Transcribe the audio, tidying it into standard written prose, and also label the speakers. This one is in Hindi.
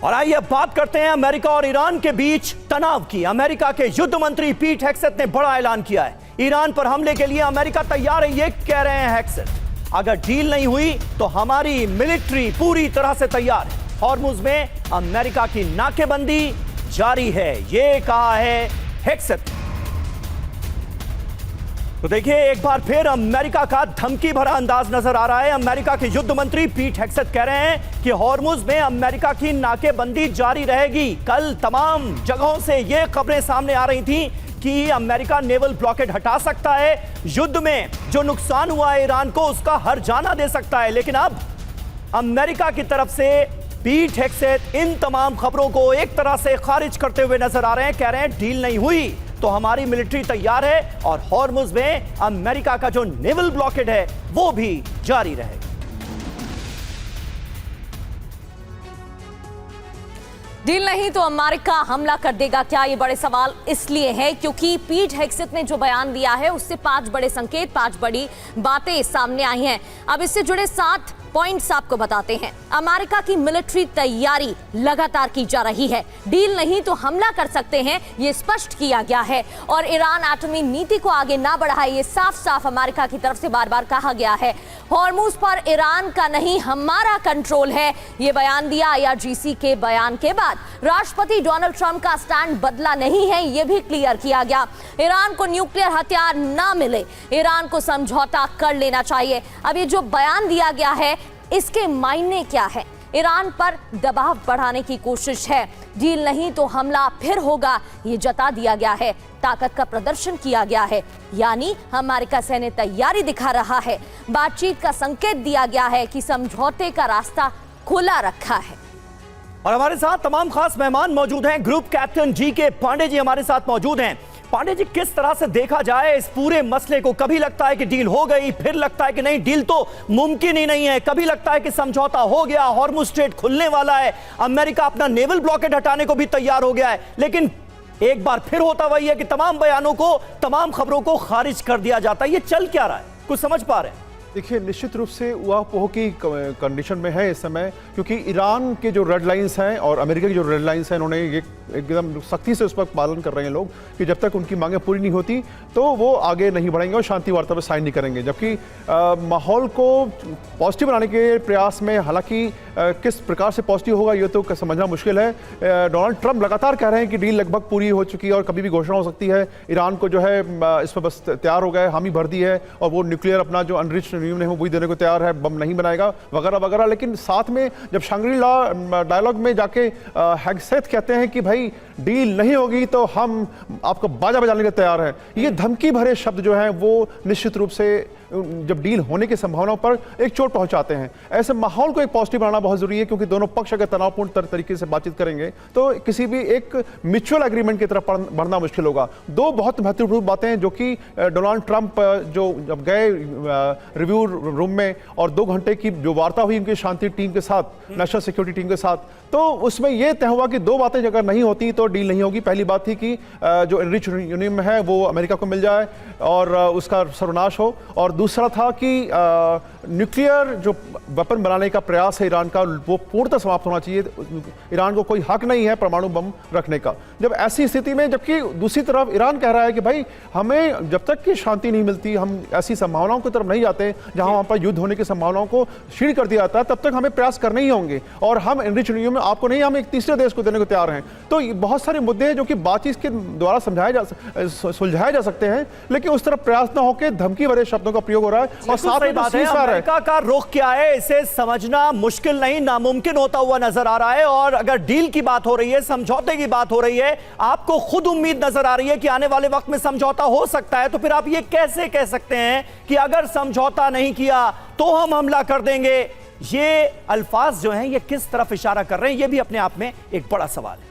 Speaker 1: और आइए बात करते हैं अमेरिका और ईरान के बीच तनाव की। अमेरिका के युद्ध मंत्री पीट हेग्सेथ ने बड़ा ऐलान किया है। ईरान पर हमले के लिए अमेरिका तैयार है, ये कह रहे हैं हेग्सेथ। अगर डील नहीं हुई तो हमारी मिलिट्री पूरी तरह से तैयार है। हॉर्मुज में अमेरिका की नाकेबंदी जारी है, ये कहा है हेग्सेथ। तो देखिए एक बार फिर अमेरिका का धमकी भरा अंदाज नजर आ रहा है। अमेरिका के युद्ध मंत्री पीट हेग्सेथ कह रहे हैं कि हॉर्मुज में अमेरिका की नाकेबंदी जारी रहेगी। कल तमाम जगहों से ये खबरें सामने आ रही थी कि अमेरिका नेवल ब्लॉकेड हटा सकता है, युद्ध में जो नुकसान हुआ है ईरान को उसका हर्जाना दे सकता है। लेकिन अब अमेरिका की तरफ से पीट हेग्सेथ इन तमाम खबरों को एक तरह से खारिज करते हुए नजर आ रहे हैं। कह रहे हैं डील नहीं हुई तो हमारी मिलिट्री तैयार है और हॉर्मुज में अमेरिका का जो नेवल ब्लॉकेड है वो भी जारी रहेगा।
Speaker 2: डील नहीं तो अमेरिका हमला कर देगा क्या? ये बड़े सवाल इसलिए है क्योंकि पीट हेग्सेथ ने जो बयान दिया है उससे 5 बड़े संकेत, 5 बड़ी बातें सामने आई हैं। अब इससे जुड़े 7 पॉइंट्स आपको बताते हैं। अमेरिका की मिलिट्री तैयारी लगातार की जा रही है, डील नहीं तो हमला कर सकते हैं, ये स्पष्ट किया गया है। और ईरान एटमी नीति को आगे ना बढ़ाए, ये साफ साफ अमेरिका की तरफ से बार बार कहा गया है। हॉर्मुज पर ईरान का नहीं हमारा कंट्रोल है, ये बयान दिया IRGC के बयान के बाद। राष्ट्रपति डोनाल्ड ट्रंप का स्टैंड बदला नहीं है, ये भी क्लियर किया गया। ईरान को न्यूक्लियर हथियार ना मिले, ईरान को समझौता कर लेना चाहिए। अब ये जो बयान दिया गया है इसके मायने क्या है? ईरान पर दबाव बढ़ाने की कोशिश है, डील नहीं तो हमला फिर होगा, ये जता दिया गया है। ताकत का प्रदर्शन किया गया है, यानी अमेरिका सैन्य तैयारी दिखा रहा है। बातचीत का संकेत दिया गया है कि समझौते का रास्ता खुला रखा है।
Speaker 1: और हमारे साथ तमाम खास मेहमान मौजूद हैं। Group captain GK Pandey ji हमारे साथ मौजूद हैं। पांडे जी, किस तरह से देखा जाए इस पूरे मसले को? कभी लगता है कि डील हो गई, फिर लगता है कि नहीं, डील तो मुमकिन ही नहीं है। कभी लगता है कि समझौता हो गया, हॉर्मुज स्ट्रेट खुलने वाला है, अमेरिका अपना नेवल ब्लॉकेड हटाने को भी तैयार हो गया है। लेकिन एक बार फिर होता वही है कि तमाम बयानों को, तमाम खबरों को खारिज कर दिया जाता है। ये चल क्या रहा है, कुछ समझ पा रहे हैं?
Speaker 3: देखिए, निश्चित रूप से ऊहापोह की कंडीशन में है इस समय, क्योंकि ईरान के जो रेड लाइंस हैं और अमेरिका की जो रेड लाइंस हैं, उन्होंने ये एकदम सख्ती से उस पर पालन कर रहे हैं लोग कि जब तक उनकी मांगें पूरी नहीं होती तो वो आगे नहीं बढ़ेंगे और शांति वार्ता पर साइन नहीं करेंगे। जबकि माहौल को पॉजिटिव बनाने के प्रयास में, हालांकि किस प्रकार से पॉजिटिव होगा ये तो समझना मुश्किल है। डोनाल्ड ट्रंप लगातार कह रहे हैं कि डील लगभग पूरी हो चुकी है और कभी भी घोषणा हो सकती है। ईरान को जो है इस पर बस तैयार हो गए, हामी भर दी है और वो न्यूक्लियर अपना जो अनरिच्ड यूरेनियम है वही देने को तैयार है, बम नहीं बनाएगा वगैरह वगैरह। लेकिन साथ में जब शंग्री-ला डायलॉग में जाके हेग्सेथ कहते हैं कि भाई डील नहीं होगी तो हम आपको बाजा बजाने के लिए तैयार हैं, ये धमकी भरे शब्द जो हैं वो निश्चित रूप से जब डील होने की संभावनाओं पर एक चोट पहुंचाते हैं। ऐसे माहौल को एक पॉजिटिव बनाना बहुत जरूरी है, क्योंकि दोनों पक्ष अगर तनावपूर्ण तरीके से बातचीत करेंगे तो किसी भी एक म्यूचुअल एग्रीमेंट की तरफ बढ़ना मुश्किल होगा। 2 बहुत महत्वपूर्ण बातें जो कि डोनाल्ड ट्रंप जो जब गए रिव्यू रूम में और 2 घंटे की जो वार्ता हुई उनकी शांति टीम के साथ, नेशनल सिक्योरिटी टीम के साथ, तो उसमें यह तय हुआ कि 2 बातें अगर नहीं होती तो डील नहीं होगी। पहली बात थी कि जो एनरिच्ड यूरेनियम है वो अमेरिका को मिल जाए और उसका सर्वनाश हो, और दूसरा था कि न्यूक्लियर जो वेपन बनाने का प्रयास है ईरान का वो पूर्णतः समाप्त होना चाहिए। ईरान को कोई हक नहीं है परमाणु बम रखने का। जब ऐसी स्थिति में, जबकि दूसरी तरफ ईरान कह रहा है कि भाई हमें जब तक कि शांति नहीं मिलती, हम ऐसी संभावनाओं की तरफ नहीं जाते जहां वहां पर युद्ध होने की संभावनाओं को क्षीण कर दिया जाता है, तब तक हमें प्रयास करने ही होंगे। और हम एनरिच्ड यूरेनियम में आपको नहीं, हम एक तीसरे देश को देने को तैयार हैं। तो बहुत सारे मुद्दे हैं जो कि बातचीत के द्वारा सुलझाए जा सकते हैं, लेकिन उस तरफ प्रयास न होकर धमकी भरे शब्दों का प्रयोग हो रहा है। और साथ में
Speaker 1: अमेरिका का रुख क्या है इसे समझना मुश्किल नहीं, नामुमकिन होता हुआ नजर आ रहा है। और अगर डील की बात हो रही है, समझौते की बात हो रही है, आपको खुद उम्मीद नजर आ रही है कि आने वाले वक्त में समझौता हो सकता है, तो फिर आप ये कैसे कह सकते हैं कि अगर समझौता नहीं किया तो हम हमला कर देंगे? ये अल्फाज जो हैं ये किस तरफ इशारा कर रहे हैं, ये भी अपने आप में एक बड़ा सवाल है।